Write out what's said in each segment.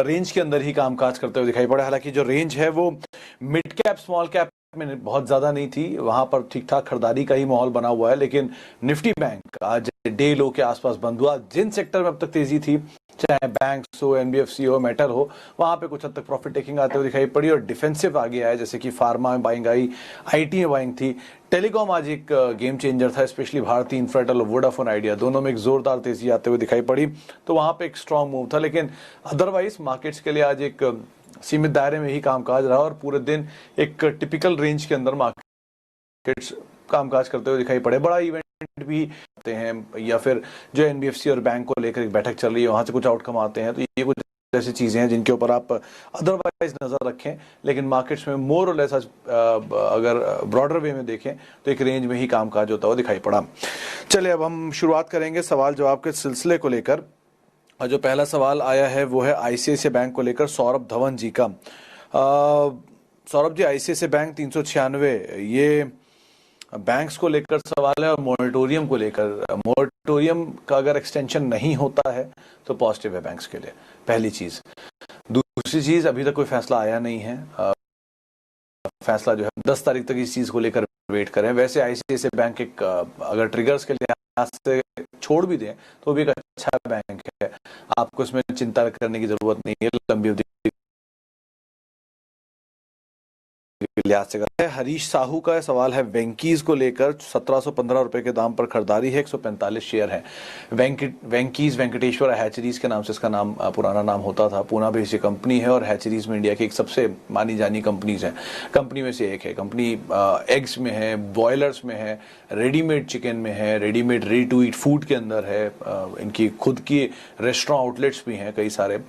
Range के अंदर ही कामकाज करते हुए दिखाई पड़े। हालांकि जो रेंज है वो मिड कैप स्मॉल कैप में बहुत ज्यादा नहीं थी, वहां पर ठीक ठाक खरीदारी का ही माहौल बना हुआ है। लेकिन निफ्टी बैंक आज डे लो के आसपास बंद हुआ। जिन सेक्टर में अब तक तेजी थी, चाहे बैंक्स हो, एनबीएफसी हो, मेटल हो, वहां पे कुछ हद तक प्रॉफिट टेकिंग आते हुए दिखाई पड़ी और डिफेंसिव आ गया है, जैसे कि फार्मा में बाइंग आई, आईटी में बाइंग थी। टेलीकॉम आज एक गेम चेंजर था, स्पेशली भारती इन्फ्राटेल और वोडाफोन आइडिया, दोनों में एक जोरदार तेजी आते हुए दिखाई पड़ी, तो वहां पे एक स्ट्रांग मूव था। लेकिन अदरवाइज मार्केट्स के लिए आज एक सीमित दायरे में ही कामकाज रहा और पूरे दिन एक टिपिकल रेंज के अंदर मार्केट्स कामकाज करते हुए दिखाई पड़े। बड़ा इवेंट भी आते हैं या फिर जो एनबीएफसी और बैंक को लेकर एक बैठक चल रही है, वहां से कुछ आउटकम आते हैं, तो ये कुछ ऐसी चीजें हैं जिनके ऊपर आप अदरवाइज नजर रखें। लेकिन मार्केट्स में मोर और लेस अगर ब्रॉडर वे में देखें तो एक रेंज में ही कामकाज होता हुआ दिखाई पड़ा। चलिए अब हम शुरुआत करेंगे सवाल जवाब के सिलसिले को लेकर। और जो पहला सवाल आया है वो है आईसीआईसीआई बैंक को लेकर सौरभ धवन जी का। सौरभ जी, आईसीआईसीआई बैंक 396, ये बैंक्स को लेकर सवाल है और मोरेटोरियम को लेकर। मोरेटोरियम का अगर एक्सटेंशन नहीं होता है तो पॉजिटिव है बैंक्स के लिए, पहली चीज। दूसरी चीज, अभी तक कोई फैसला आया नहीं है। फैसला जो है 10 तारीख तक इस चीज को लेकर वेट करें। वैसे आईसीआईसीआई बैंक एक अगर ट्रिगर्स के लिहाज से छोड़ भी दें तो भी एक अच्छा बैंक है, आपको इसमें चिंता करने की जरूरत नहीं है लंबी अवधि लिहाज से। हरीश साहू का सवाल है वेंकीज को लेकर। 1715 रुपए के दाम पर खरीदारी है, 145 शेयर है। वेंकीज वेंकटेश्वर हैचरीज के नाम से इसका नाम पुराना नाम होता था। पूना बेस्ड कंपनी है और हैचरीज में इंडिया की एक सबसे मानी जानी कंपनीज है, कंपनी में से एक है। कंपनी एग्स में है, बॉयलर्स में है, रेडीमेड चिकन में है, readymade ready to eat food के अंदर है, इनकी खुद की रेस्टोरेंट आउटलेट्स भी हैं कई सारे।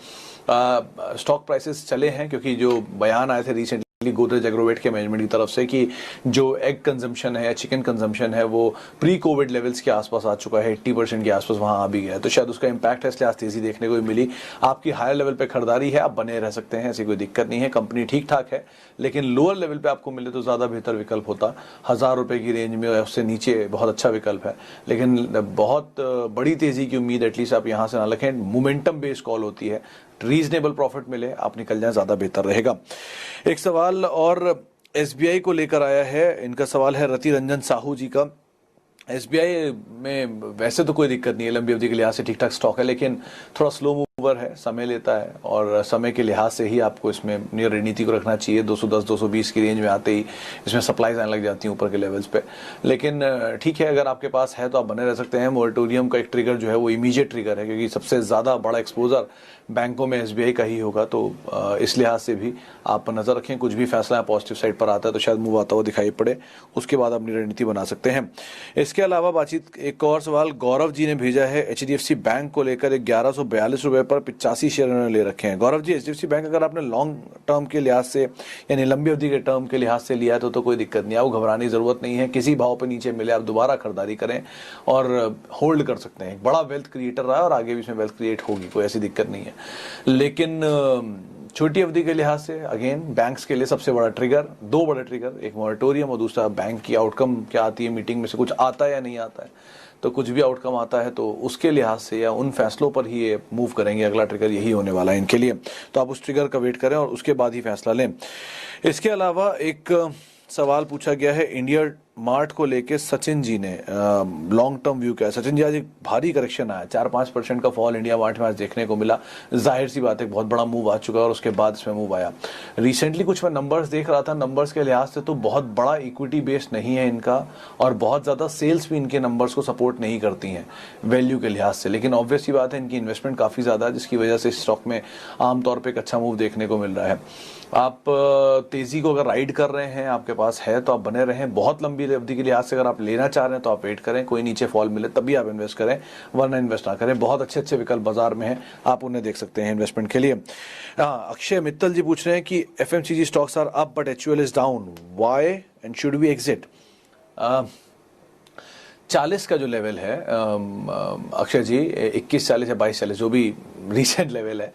स्टॉक प्राइसेस चले हैं क्योंकि जो बयान आए थे रिसेंटली गोदरेज एग्रोवेट के मैनेजमेंट की तरफ से कि जो एग कंजम्पशन है या चिकन कंजम्पशन है वो प्री कोविड लेवल्स के आसपास आ चुका है, 80% के आसपास वहां आ भी गया है, तो शायद उसका इंपैक्ट है, इसलिए आज तेजी देखने को मिली। आपकी हायर लेवल पे खरीदारी है, आप बने रह सकते हैं, ऐसी कोई दिक्कत नहीं है। कंपनी ठीक ठाक है, लेकिन लोअर लेवल पे आपको मिले तो ज्यादा बेहतर विकल्प होता। 1000 रुपए की रेंज में उससे नीचे बहुत अच्छा विकल्प है, लेकिन बहुत बड़ी तेजी की उम्मीद एटलीस्ट आप यहां से ना रखें। मोमेंटम बेस्ड कॉल होती है, रीजनेबल प्रॉफिट मिले आप निकल जाए, ज्यादा बेहतर रहेगा। एक सवाल और एसबीआई को लेकर आया है, इनका सवाल है रति रंजन साहू जी का। एसबीआई में वैसे तो कोई दिक्कत नहीं है, लंबी अवधि के लिहाज से ठीक ठाक स्टॉक है, लेकिन थोड़ा स्लो मूवर है, समय लेता है और समय के लिहाज से ही आपको इसमें अपनी रणनीति को रखना चाहिए। 210 220 की रेंज में आते ही इसमें सप्लाईज आने लग जाती हैं ऊपर के लेवल्स पे। लेकिन ठीक है, अगर आपके पास है तो आप बने रह सकते हैं। मोरेटोरियम का एक ट्रिगर जो है वो इमीडिएट ट्रिगर है, क्योंकि सबसे ज्यादा बड़ा एक्सपोजर बैंकों में एसबीआई का ही होगा, तो इस लिहाज से भी आप नजर रखें। कुछ भी फैसला पॉजिटिव साइड पर आता है तो शायद मूव आता हुआ दिखाई पड़े, उसके बाद अपनी रणनीति बना सकते हैं। इसके अलावा बातचीत एक और सवाल गौरव जी ने भेजा है एचडीएफसी बैंक को लेकर। 1142 रुपए पर 85 शेयर उन्होंने ले रखे हैं। गौरव जी, एचडीएफसी बैंक अगर आपने लॉन्ग टर्म के लिहाज से यानी लंबी अवधि के टर्म के लिहाज से लिया है तो कोई दिक्कत नहीं है, आपको घबराने की जरूरत नहीं है। किसी भाव पर नीचे मिले आप दोबारा खरीदारी करें और होल्ड कर सकते हैं। बड़ा वेल्थ क्रिएटर रहा है और आगे भी इसमें वेल्थ क्रिएट होगी, कोई ऐसी दिक्कत नहीं है। लेकिन छोटी अवधि के लिहाज से अगेन बैंक्स के लिए सबसे बड़ा ट्रिगर, दो बड़े ट्रिगर, एक मॉरेटोरियम और दूसरा बैंक की आउटकम क्या आती है मीटिंग में से, कुछ आता है या नहीं आता है। तो कुछ भी आउटकम आता है तो उसके लिहाज से या उन फैसलों पर ही ये मूव करेंगे। अगला ट्रिगर यही होने वाला है इनके लिए, तो आप उस ट्रिगर का वेट करें और उसके बाद ही फैसला लें। इसके अलावा एक सवाल पूछा गया है इंडिया मार्ट को लेके सचिन जी ने, लॉन्ग टर्म व्यू क्या है। सचिन जी, आज एक भारी करेक्शन आया, 4-5% का फॉल इंडिया मार्ट में आज देखने को मिला। जाहिर सी बात है बहुत बड़ा मूव आ चुका है और उसके बाद इसमें मूव आया। रिसेंटली कुछ मैं नंबर्स देख रहा था, नंबर्स के लिहाज से तो बहुत बड़ा इक्विटी बेस नहीं है इनका और बहुत ज्यादा सेल्स भी इनके नंबर्स को सपोर्ट नहीं करती हैं वैल्यू के लिहाज से। लेकिन ऑब्वियस सी बात है इनकी इन्वेस्टमेंट काफी ज्यादा है, जिसकी वजह से स्टॉक में आमतौर पर एक अच्छा मूव देखने को मिल रहा है। आप तेजी को अगर राइड कर रहे हैं, आपके पास है तो आप बने रहें। बहुत लंबी अवधि के लिहाज से अगर आप लेना चाह रहे हैं तो आप वेट करें, कोई नीचे फॉल मिले तभी आप इन्वेस्ट करें, वरना इन्वेस्ट ना करें। बहुत अच्छे अच्छे विकल्प बाजार में हैं, आप उन्हें देख सकते हैं इन्वेस्टमेंट के लिए। अक्षय मित्तल जी पूछ रहे हैं कि FMCG stocks are up but HUL is down, why and should we exit. 40 का जो लेवल है अक्षय जी, 21-40 या 22-40 जो भी रिसेंट लेवल है,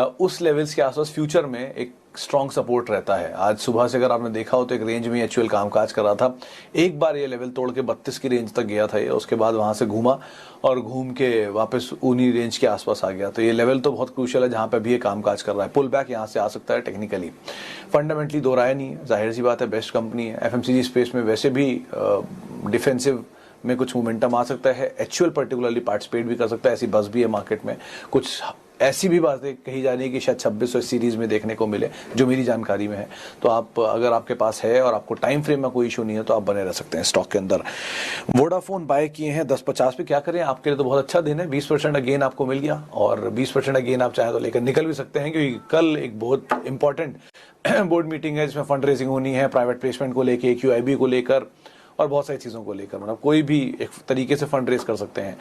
उस लेवल्स के आसपास फ्यूचर में एक स्ट्रॉन्ग सपोर्ट रहता है। आज सुबह से अगर आपने देखा हो तो एक रेंज में एचयूएल कामकाज कर रहा था, एक बार ये लेवल तोड़ के 32 की रेंज तक गया था ये, उसके बाद वहां से घूमा और घूम के वापस उन्हीं रेंज के आसपास आ गया। तो ये लेवल तो बहुत क्रूशियल है जहां पे भी ये कामकाज कर रहा है। पुल बैक यहाँ से आ सकता है टेक्निकली, फंडामेंटली दो राय नहीं है, जाहिर सी बात है बेस्ट कंपनी है। एफएमसीजी स्पेस में वैसे भी डिफेंसिव में कुछ मोमेंटम आ सकता है, एचयूएल पर्टिकुलरली पार्टिसिपेट भी कर सकता है, ऐसी बस भी है मार्केट में। कुछ ऐसी भी बातें कही जा रही है कि शायद 2600 सीरीज में देखने को मिले, जो मेरी जानकारी में है। तो आप अगर आपके पास है और आपको टाइम फ्रेम में कोई इशू नहीं है तो आप बने रह सकते हैं स्टॉक के अंदर। वोडाफोन बाय किए हैं 10.50 पे, क्या करें, आपके लिए तो बहुत अच्छा दिन है, 20% अगेन आपको मिल गया और 20% अगेन आप चाहें तो लेकर निकल भी सकते हैं, क्योंकि कल एक बहुत इंपॉर्टेंट बोर्ड मीटिंग है जिसमें फंड रेजिंग होनी है, प्राइवेट प्लेसमेंट को लेकर, क्यूआईबी को लेकर और बहुत सारी चीज़ों को लेकर। मतलब कोई भी एक तरीके से फंड रेज कर सकते हैं।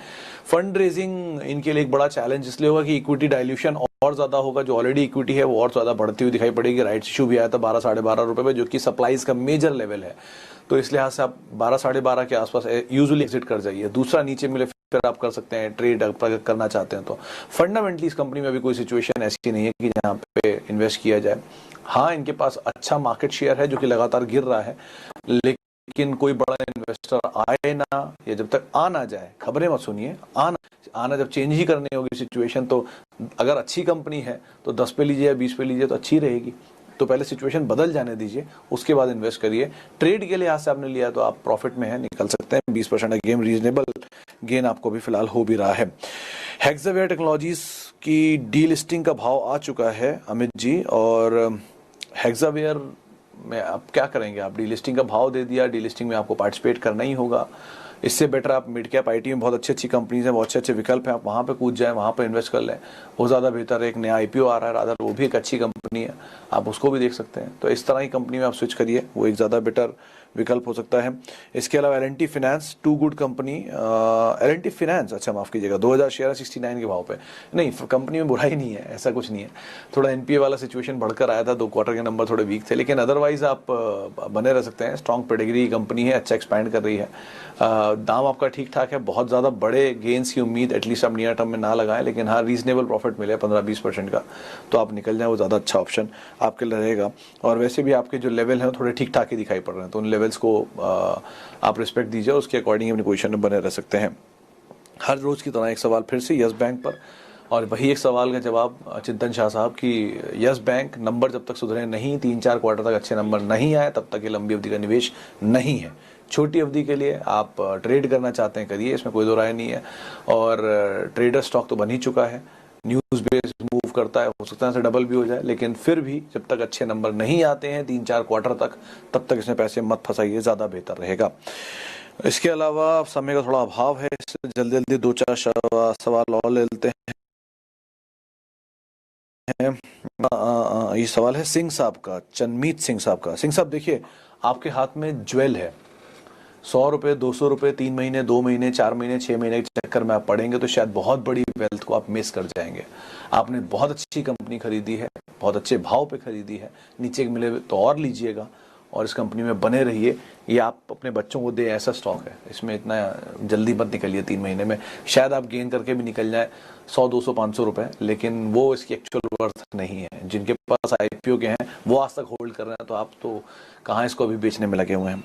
फंड रेजिंग इनके लिए एक बड़ा चैलेंज इसलिए होगा कि इक्विटी डाइल्यूशन और ज़्यादा होगा, जो ऑलरेडी इक्विटी है वो और ज़्यादा बढ़ती हुई दिखाई पड़ेगी। राइट्स इशू भी आया था 12 साढ़े 12 रुपये पे, जो कि सप्लाईज का मेजर लेवल है। तो इस लिहाज से आप 12 साढ़े 12 के आसपास यूजुअली एग्जिट कर जाइए, दूसरा नीचे मिले फिर आप कर सकते हैं ट्रेड अगर करना चाहते हैं तो। फंडामेंटली इस कंपनी में अभी कोई सिचुएशन ऐसी नहीं है कि जहाँ पे इन्वेस्ट किया जाए। हाँ, इनके पास अच्छा मार्केट शेयर है जो कि लगातार गिर रहा है, लेकिन कोई बड़ा इन्वेस्टर आए ना, या जब तक आ ना जाए, खबरें मत सुनिए, आना जब चेंज ही करनी होगी सिचुएशन, तो अगर अच्छी कंपनी है तो 10 पे लीजिए या 20 पे लीजिए तो अच्छी रहेगी। तो पहले सिचुएशन बदल जाने दीजिए, उसके बाद इन्वेस्ट करिए। ट्रेड के लिहाज से आपने लिया तो आप प्रॉफिट में है, निकल सकते हैं। 20% गेम रीजनेबल गेन आपको भी फिलहाल हो भी रहा है। हेक्सावेयर टेक्नोलॉजीज की डीलिस्टिंग का भाव आ चुका है अमित जी, और हेक्सावेयर में आप क्या करेंगे, आप डीलिस्टिंग का भाव दे दिया, डीलिस्टिंग में आपको पार्टिसिपेट करना ही होगा। इससे बेटर आप मिड कैप आईटी में बहुत अच्छी अच्छी कंपनीज हैं, बहुत अच्छे अच्छे विकल्प हैं, आप वहाँ पे कूद जाएं, वहाँ पे इन्वेस्ट कर लें, वो ज़्यादा बेहतर है। एक नया आईपीओ आ रहा है रादर, वो भी एक अच्छी कंपनी है, आप उसको भी देख सकते हैं। तो इस तरह की कंपनी में आप स्विच करिए, वो एक ज़्यादा बेटर विकल्प हो सकता है। इसके अलावा L&T finance, too good company. L&T finance, अच्छा माफ़ कीजिएगा, 2000 शेयर है 69 के भाव पे। नहीं, कंपनी में बुराई नहीं है, ऐसा कुछ नहीं है। थोड़ा एनपीए वाला सिचुएशन बढ़कर आया था, 2 क्वार्टर के नंबर थोड़े वीक थे, लेकिन अदरवाइज आप बने रह सकते हैं। स्ट्रॉन्ग पेडिग्री कंपनी है, अच्छा एक्सपैंड कर रही है, दाम आपका ठीक ठाक है। बहुत ज़्यादा बड़े गेंस की उम्मीद एटलीस्ट आप नियर टर्म में ना लगाएं, लेकिन हाँ रीजनेबल प्रॉफिट मिले 15-20% का, तो आप निकल जाएं, वो ज़्यादा अच्छा ऑप्शन आपके लिए रहेगा। और वैसे भी आपके जो लेवल हैं थोड़े ठीक ठाक ही दिखाई पड़ रहे हैं, तो उन लेवल्स को आप रिस्पेक्ट दीजिए, उसके अकॉर्डिंग अपनी पोजीशन में बने रह सकते हैं। हर रोज़ की तरह एक सवाल फिर से यस बैंक पर, और वही एक सवाल का जवाब चिंतन शाह साहब की, यस बैंक नंबर जब तक सुधरे नहीं, 3-4 क्वार्टर तक अच्छे नंबर नहीं आए, तब तक ये लंबी अवधि का निवेश नहीं है। छोटी अवधि के लिए आप ट्रेड करना चाहते हैं करिए, इसमें कोई दो राय नहीं है। और ट्रेडर स्टॉक तो बन ही चुका है, न्यूज़ बेस मूव करता है, हो सकता है से डबल भी हो जाए, लेकिन फिर भी जब तक अच्छे नंबर नहीं आते हैं 3-4 क्वार्टर तक, तब तक इसमें पैसे मत फंसाइए, ज़्यादा बेहतर रहेगा। इसके अलावा समय का थोड़ा अभाव है, इससे जल्दी जल्दी 2-4 सवाल और ले लेते हैं। ये सवाल है सिंह साहब का, चनमीत सिंह साहब का। सिंह साहब देखिए, आपके हाथ में ज्वेल है, 100 रुपये, 200 रुपये 3 महीने, 2 महीने, 4 महीने, 6 महीने के चक्कर में आप पड़ेंगे तो शायद बहुत बड़ी वेल्थ को आप मिस कर जाएंगे। आपने बहुत अच्छी कंपनी खरीदी है, बहुत अच्छे भाव पे खरीदी है, नीचे मिले तो और लीजिएगा और इस कंपनी में बने रहिए। ये आप अपने बच्चों को दे ऐसा स्टॉक है, इसमें इतना जल्दी मत निकलिए। 3 महीने में शायद आप गेन करके भी निकल जाए 100, 200, 500 रुपये, लेकिन वो इसकी एक्चुअल वर्थ नहीं है। जिनके पास आईपीओ के हैं वो आज तक होल्ड कर रहे हैं, तो आप तो कहाँ इसको अभी बेचने में लगे हुए हैं।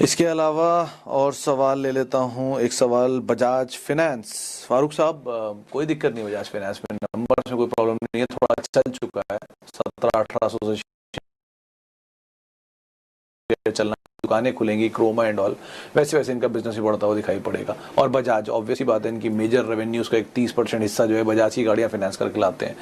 इसके अलावा और सवाल ले लेता हूं, एक सवाल बजाज फाइनेंस। फारूक साहब, कोई दिक्कत नहीं बजाज फाइनेंस में, नंबर में कोई प्रॉब्लम नहीं है, थोड़ा चल चुका है, 1700-1800 से चलना, दुकानें खुलेंगी, क्रोमा एंड ऑल, वैसे वैसे इनका बिजनेस भी बढ़ता हुआ दिखाई पड़ेगा। और बजाज ऑब्वियसली बात है, इनकी मेजर रेवेन्यूज का एक 30% हिस्सा जो है बजाज की गाड़ियां फाइनेंस करके लाते हैं।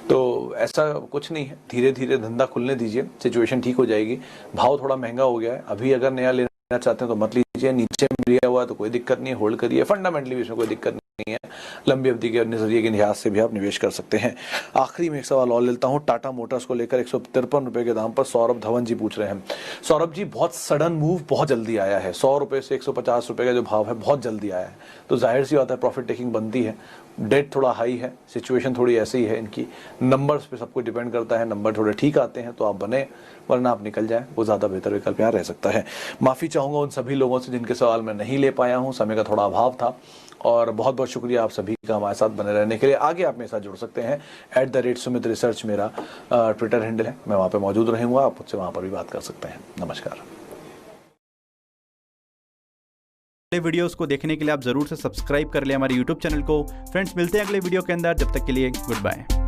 तो ऐसा कुछ नहीं है, धीरे धीरे धंधा खुलने दीजिए, सिचुएशन ठीक हो जाएगी। भाव थोड़ा महंगा हो गया है, अभी अगर नया लेना चाहते हैं तो मत लीजिए, नीचे में लिया हुआ है तो कोई दिक्कत नहीं है, होल्ड करिए। फंडामेंटली भी इसमें कोई दिक्कत नहीं है, लंबी अवधि के नजरिए के लिहाज से भी आप निवेश कर सकते हैं। आखिरी में एक सवाल और लेता हूं, टाटा मोटर्स को लेकर 153 रुपए के दाम पर सौरभ धवन जी पूछ रहे हैं। सौरभ जी, बहुत सडन मूव बहुत जल्दी आया है, 100 रुपए से 150 रुपए का जो भाव है बहुत जल्दी आया है, तो जाहिर सी बात है प्रॉफिट टेकिंग बनती है। डेट थोड़ा हाई है, सिचुएशन थोड़ी ऐसी ही है इनकी, नंबर्स पे सब कुछ डिपेंड करता है, नंबर थोड़े ठीक आते हैं तो आप बने, वरना आप निकल जाए, वो ज़्यादा बेहतर विकल्प यहाँ रह सकता है। माफ़ी चाहूँगा उन सभी लोगों से जिनके सवाल मैं नहीं ले पाया हूँ, समय का थोड़ा अभाव था और बहुत बहुत शुक्रिया आप सभी का हमारे साथ बने रहने के लिए। आगे आप मेरे साथ जुड़ सकते हैं, @Sumit Research मेरा ट्विटर हैंडल है, मैं वहाँ पे मौजूद रहूँगा, आप मुझसे वहाँ पर भी बात कर सकते हैं। नमस्कार। वीडियोस को देखने के लिए आप जरूर से सब्सक्राइब कर लें हमारे YouTube चैनल को। फ्रेंड्स, मिलते हैं अगले वीडियो के अंदर, जब तक के लिए गुड बाय।